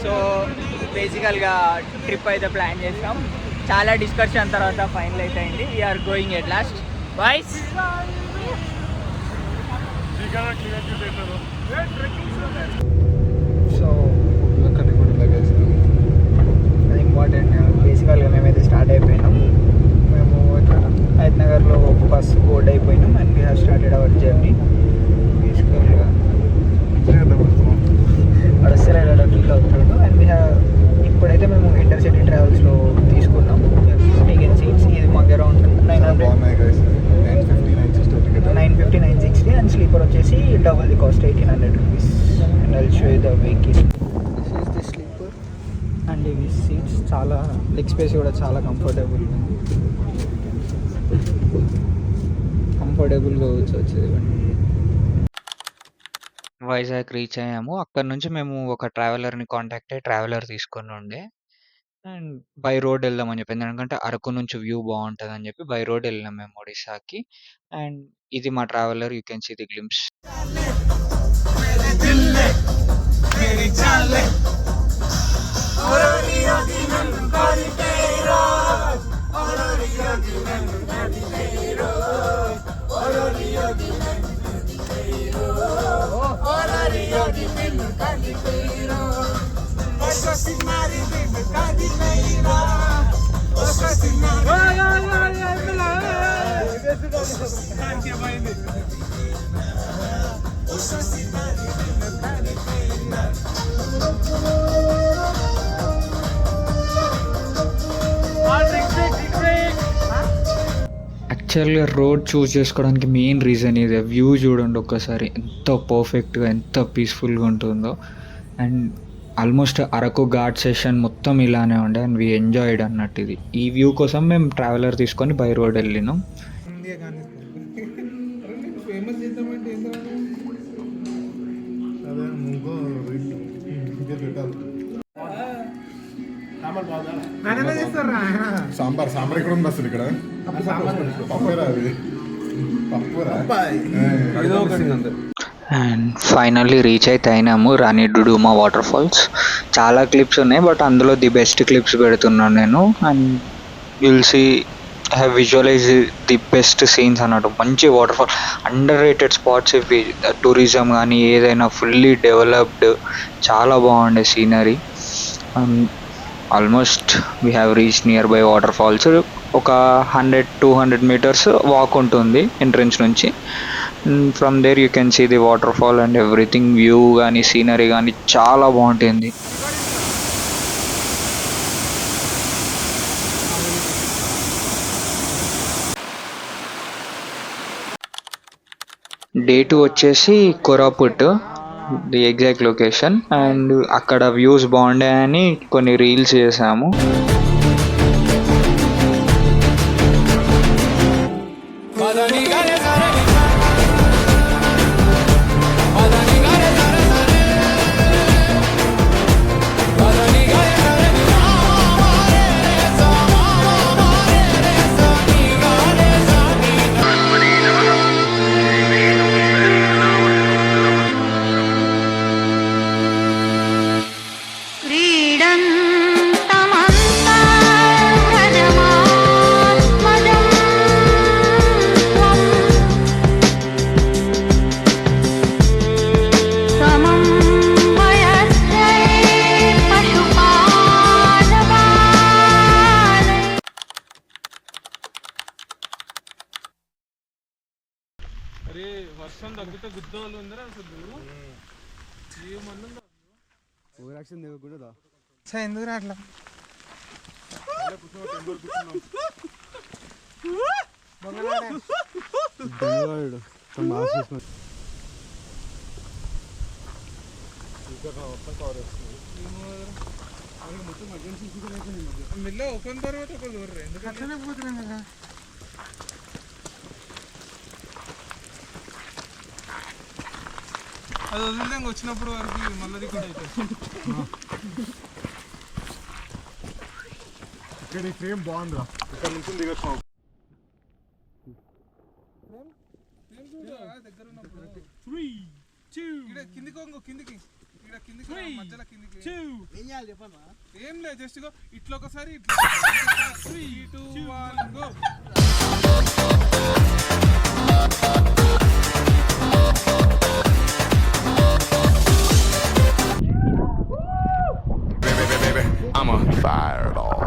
So బేసికల్గా trip అయితే plan చేసాం. చాలా డిస్కషన్ తర్వాత ఫైనల్ అయితే అయింది. We're going at last boys. So అది ఇంపార్టెంట్. బేసికల్గా మేమైతే స్టార్ట్ అయిపోయినాం. మేము ఇక్కడ హైదనగర్లో బస్ బోర్డ్ అయిపోయినాం and we have started our journey. బేసికల్గా అడసరైడ్ ఫీల్ అవుతాడు. అండ్ వీ హ్యావ్ ఇప్పుడైతే మేము ఇంటర్సిటీ ట్రావెల్స్లో తీసుకున్నాం టికెట్ సీట్స్. ఇది మాకు అరౌండ్ 950 960 అండ్ స్లీపర్ వచ్చేసి double the cost 1800 rupees. And I'll show you the vehicle. This is the sleeper and ఇవి సీట్స్ చాలా లెగ్ స్పేస్ కూడా చాలా కంఫర్టబుల్గా వచ్చేది. వైజాగ్ రీచ్ అయ్యాము. అక్కడ నుంచి మేము ఒక ట్రావెలర్‌ని కాంటాక్ట్ అయ్యి ట్రావెలర్ తీసుకొని ఉండే. అండ్ బై రోడ్ వెళ్దామని చెప్పింది. ఎందుకంటే అరకు నుంచి వ్యూ బాగుంటుందని చెప్పి బై రోడ్ వెళ్ళినాం మేము ఒడిశాకి. అండ్ ఇది మా traveller. You can see the glimpse. యాక్చువల్గా రోడ్ చూస్ చేసుకోవడానికి మెయిన్ రీజన్ ఇదే. వ్యూ చూడండి ఒక్కసారి, ఎంత పర్ఫెక్ట్గా ఎంత పీస్ఫుల్గా ఉంటుందో. And almost Araku ghat session మొత్తం ఇలానే ఉండే అండ్ వీ ఎంజాయ్డ్ అన్నట్టు. ఇది ఈ వ్యూ కోసం మేము ట్రావెలర్ తీసుకొని బై రోడ్ వెళ్ళినాం. సాంబార్ సాంబార్ ఇక్కడ ఉంది అసలు. ఇక్కడ అండ్ ఫైనల్లీ రీచ్ అయితే అయినాము రాణి డుడుమా వాటర్ ఫాల్స్. చాలా క్లిప్స్ ఉన్నాయి బట్ అందులో ది బెస్ట్ క్లిప్స్ పెడుతున్నాను నేను. And you'll see have visualise the best scenes అన్నట్టు. మంచి waterfall, underrated spots ఇవి. టూరిజం కానీ ఏదైనా ఫుల్లీ డెవలప్డ్, చాలా బాగుండే scenery. Almost we have reach nearby waterfalls. ఒక 100-200 మీటర్స్ వాక్ ఉంటుంది ఎంట్రన్స్ నుంచి. From there you can see the waterfall and everything. View కానీ scenery కానీ చాలా బాగుంటుంది. డే 2 వచ్చేసి Koraput, the exact location. And అక్కడ వ్యూస్ బాగుండాయని కొన్ని రీల్స్ చేసాము. వర్షం తగ్గితే గుద్దోళ్ళు ఉందరా అసలు. ఎందుకు రాట్లా మెల్ల ఒకరి తర్వాత ఒక దూరం ఎందుకంటే పోతున్నాం కదా. అది వదిలితే వచ్చినప్పుడు వరకు మళ్ళీ రికార్డ్ అవుతుంది. ఇక్కడ ఈ ఫ్రేమ్ బాగుందిరా. ఇక్కడ నుంచి దిగొచ్చు దగ్గర ఉన్నప్పుడు 3, 2 కిందికి కిందికి ఇక్కడ కిందికి రా, మధ్యలో కిందికి ఏం లేదు, జస్ట్ గో ఇట్లా ఒకసారి 3, 2, 1 go. I'm a fireball.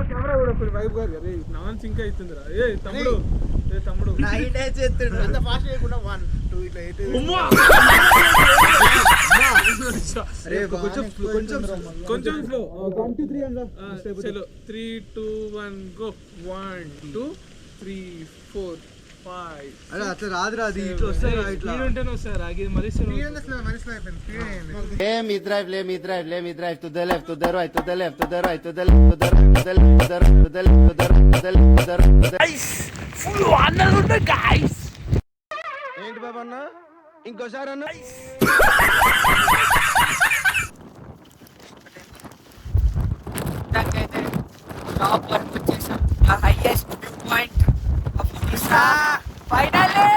Camera కూడా ఒకటి వైబ్ గారు అరే నాన్ సింక్ అవుతుందిరా. ఏ తమ్ముడు, ఏ తమ్ముడు కొంచెం స్లో. 3, 2, 1 గో. 1, 2, 3, 4, 5. అట్లా రాదురా, అది ఇట్లా వస్తాయి ఇట్లా ఉంటేనే వస్తారు. ఆగి మరి Me drive, let me drive, let me drive to the left, to the right, to the left, to the right, to the left, to the right, to the left, to the right, to the left, to the right, to the left, to the right, to the guys, full అన్నది guys. ఏంటి బాబన్న ఇంకోసారి అన్న top వరకు వచ్చేసాం. Highest point of Odisha finally.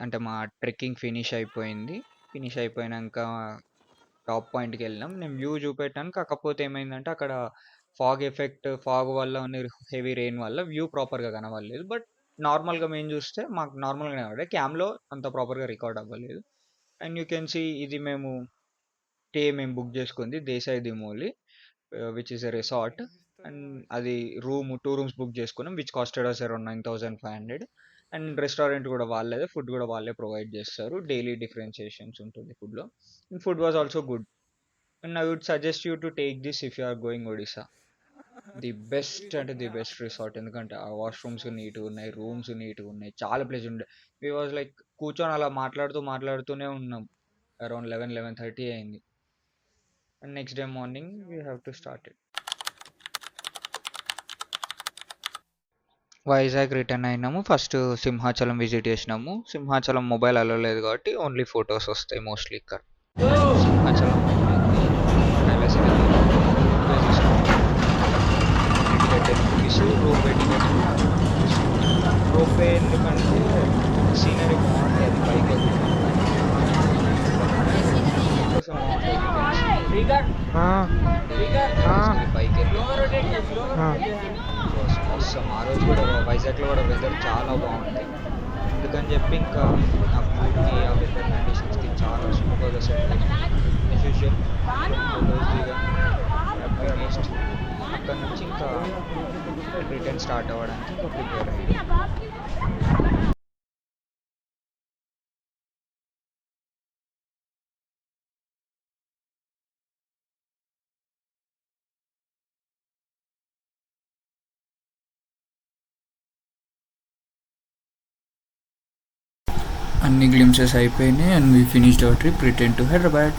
అంటే మా trekking finish అయిపోయింది. ఫినిష్ అయిపోయినాక టాప్ పాయింట్కి వెళ్ళినాం. నేను వ్యూ చూపెట్టాను, కాకపోతే ఏమైందంటే అక్కడ ఫాగ్ వల్ల హెవీ రెయిన్ వల్ల వ్యూ ప్రాపర్గా కనబడలేదు. బట్ నార్మల్గా మేము చూస్తే మాకు నార్మల్గా కనబడే, క్యామ్లో అంత ప్రాపర్గా రికార్డ్ అవ్వలేదు. అండ్ యూ కెన్ సీ ఇది మేము బుక్ చేసుకుంది దేశాయ్ దిమోలి, which is a resort. And అది 2 రూమ్స్ బుక్ చేసుకున్నాం, which costed us around 9,500. And restaurant కూడా వాళ్ళదే, ఫుడ్ కూడా వాళ్ళే ప్రొవైడ్ చేస్తారు. డైలీ డిఫరెన్షియేషన్స్ ఉంటుంది ఫుడ్లో. And food was also good. And I would suggest you to take this if you are going Odisha. The best అంటే the best resort, ఎందుకంటే ఆ వాష్రూమ్స్ నీట్గా ఉన్నాయి, రూమ్స్ నీట్గా ఉన్నాయి, చాలా ప్లేస్ ఉండే. వీ వాజ్ లైక్ కూర్చొని అలా మాట్లాడుతూనే ఉన్నాం. అరౌండ్ 11-11:30 అయింది. And next day morning we have to start it. Vizag return అయినాము. ఫస్ట్ సింహాచలం విజిట్ చేసినాము. సింహాచలం మొబైల్ అలో లేదు కాబట్టి ఓన్లీ ఫొటోస్ వస్తాయి మోస్ట్లీ ఇక్కడ. సింహాచలం రోపే ఎందుకంటే సీనరీ బాగుంటుంది, అది పైకి పైకి అవసరం. ఆ రోజు కూడా వైజాగ్లో కూడా వెదర్ చాలా బాగుంది. అందుకని చెప్పి ఇంకా ఆ ఫుడ్కి ఆ వెదర్ కండిషన్స్కి చాలా సూపర్గా సెట్ అయ్యాం. నెక్స్ట్ అక్కడ నుంచి ఇంకా రిటర్న్ స్టార్ట్ అవ్వడానికి ఇంకా ప్రిపేర్ అయ్యాం. అన్ని గ్లిమ్సెస్ అయిపోయినాయి and we finished our trip return to Hyderabad.